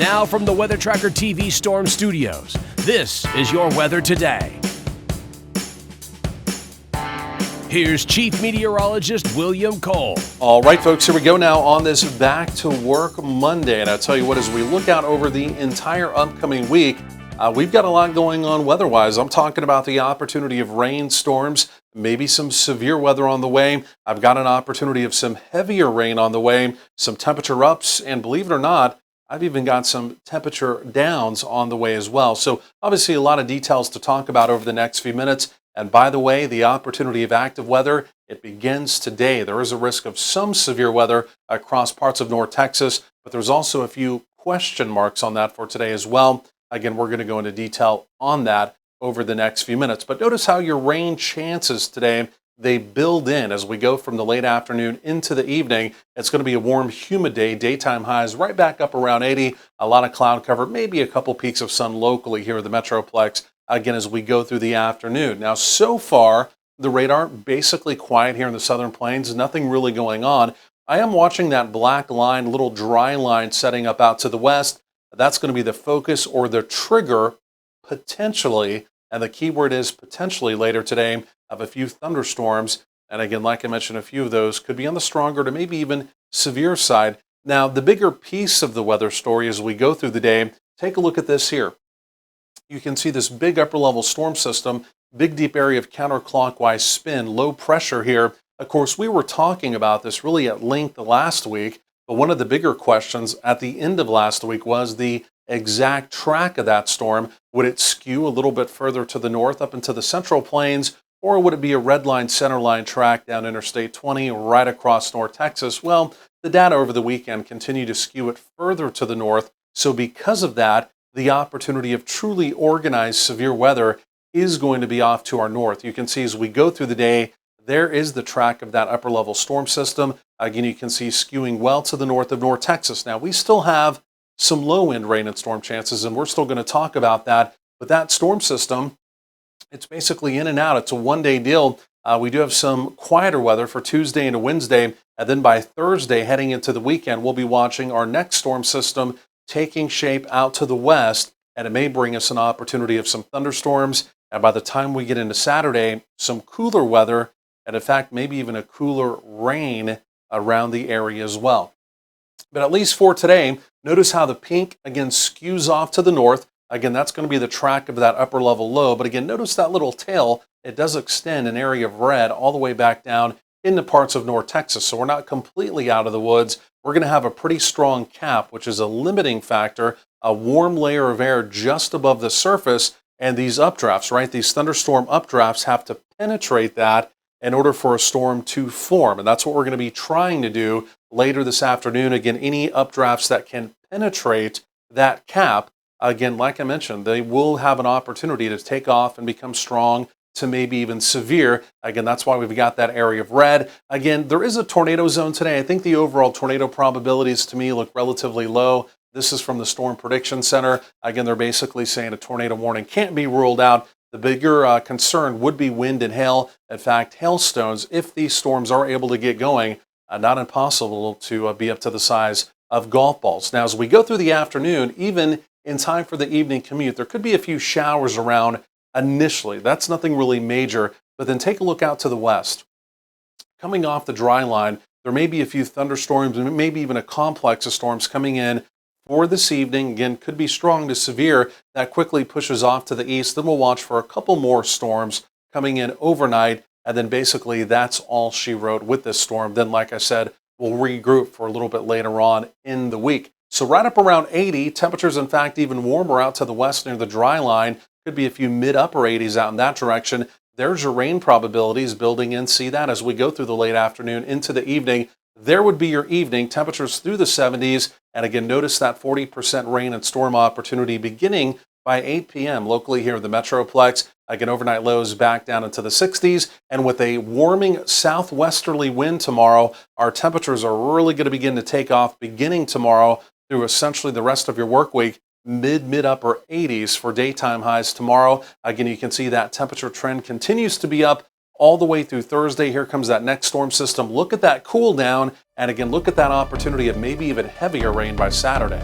Now from the Weather Tracker TV Storm Studios, this is your weather today. Here's Chief Meteorologist William Cole. All right, folks, here we go now on this Back to Work Monday. And I'll tell you what, as we look out over the entire upcoming week, we've got a lot going on weather-wise. I'm talking about the opportunity of rain, storms, maybe some severe weather on the way. I've got an opportunity of some heavier rain on the way, some temperature ups, and believe it or not, I've even got some temperature downs on the way as well. So obviously a lot of details to talk about over the next few minutes. And by the way, the opportunity of active weather, it begins today. There is a risk of some severe weather across parts of North Texas, but there's also a few question marks on that for today as well. Again, we're going to go into detail on that over the next few minutes. But notice how your rain chances today, they build in as we go from the late afternoon into the evening. It's going to be a warm, humid day. Daytime highs right back up around 80. A lot of cloud cover, maybe a couple peaks of sun locally here in the Metroplex. Again, as we go through the afternoon. Now, so far, the radar basically quiet here in the Southern Plains. Nothing really going on. I am watching that black line, little dry line setting up out to the west. That's going to be the focus or the trigger potentially, and the key word is potentially later today, of a few thunderstorms. And again, like I mentioned, a few of those could be on the stronger to maybe even severe side. Now, the bigger piece of the weather story as we go through the day, take a look at this here. You can see this big upper level storm system, big deep area of counterclockwise spin, low pressure here. Of course, we were talking about this really at length last week, but one of the bigger questions at the end of last week was the exact track of that storm. Would it skew a little bit further to the north up into the Central Plains, or would it be a red line, center line track down Interstate 20 right across North Texas? Well, the data over the weekend continued to skew it further to the north. So because of that, the opportunity of truly organized severe weather is going to be off to our north. You can see as we go through the day, there is the track of that upper level storm system. Again, you can see skewing well to the north of North Texas. Now, we still have some low end rain and storm chances, and we're still going to talk about that. But that storm system, it's basically in and out. It's a one-day deal. We do have some quieter weather for Tuesday and Wednesday. And then by Thursday, heading into the weekend, we'll be watching our next storm system taking shape out to the west, and it may bring us an opportunity of some thunderstorms. And by the time we get into Saturday, some cooler weather, and in fact, maybe even a cooler rain around the area as well. But at least for today, notice how the pink, again, skews off to the north. Again, that's going to be the track of that upper level low. But again, notice that little tail. It does extend an area of red all the way back down into parts of North Texas. So we're not completely out of the woods. We're going to have a pretty strong cap, which is a limiting factor, a warm layer of air just above the surface. And these updrafts, right? These thunderstorm updrafts have to penetrate that in order for a storm to form. And that's what we're going to be trying to do later this afternoon. Again, any updrafts that can penetrate that cap, again, like I mentioned, they will have an opportunity to take off and become strong to maybe even severe. Again, that's why we've got that area of red. Again, there is a tornado zone today. I think the overall tornado probabilities to me look relatively low. This is from the Storm Prediction Center. Again, they're basically saying a tornado warning can't be ruled out. The bigger concern would be wind and hail. In fact, hailstones, if these storms are able to get going, not impossible to be up to the size of golf balls. Now, as we go through the afternoon, even in time for the evening commute, there could be a few showers around initially. That's nothing really major, but then take a look out to the west. Coming off the dry line, there may be a few thunderstorms and maybe even a complex of storms coming in for this evening. Again, could be strong to severe. That quickly pushes off to the east. Then we'll watch for a couple more storms coming in overnight, and then basically that's all she wrote with this storm. Then, like I said, we'll regroup for a little bit later on in the week. So right up around 80, temperatures in fact even warmer out to the west near the dry line. Could be a few mid-upper 80s out in that direction. There's your rain probabilities building in. See that as we go through the late afternoon into the evening. There would be your evening temperatures through the 70s. And again, notice that 40% rain and storm opportunity beginning by 8 p.m. locally here in the Metroplex. Again, overnight lows back down into the 60s. And with a warming southwesterly wind tomorrow, our temperatures are really going to begin to take off beginning tomorrow through essentially the rest of your work week. Mid-upper 80s for daytime highs tomorrow. Again, you can see that temperature trend continues to be up all the way through Thursday. Here comes that next storm system. Look at that cool down. And again, look at that opportunity of maybe even heavier rain by Saturday.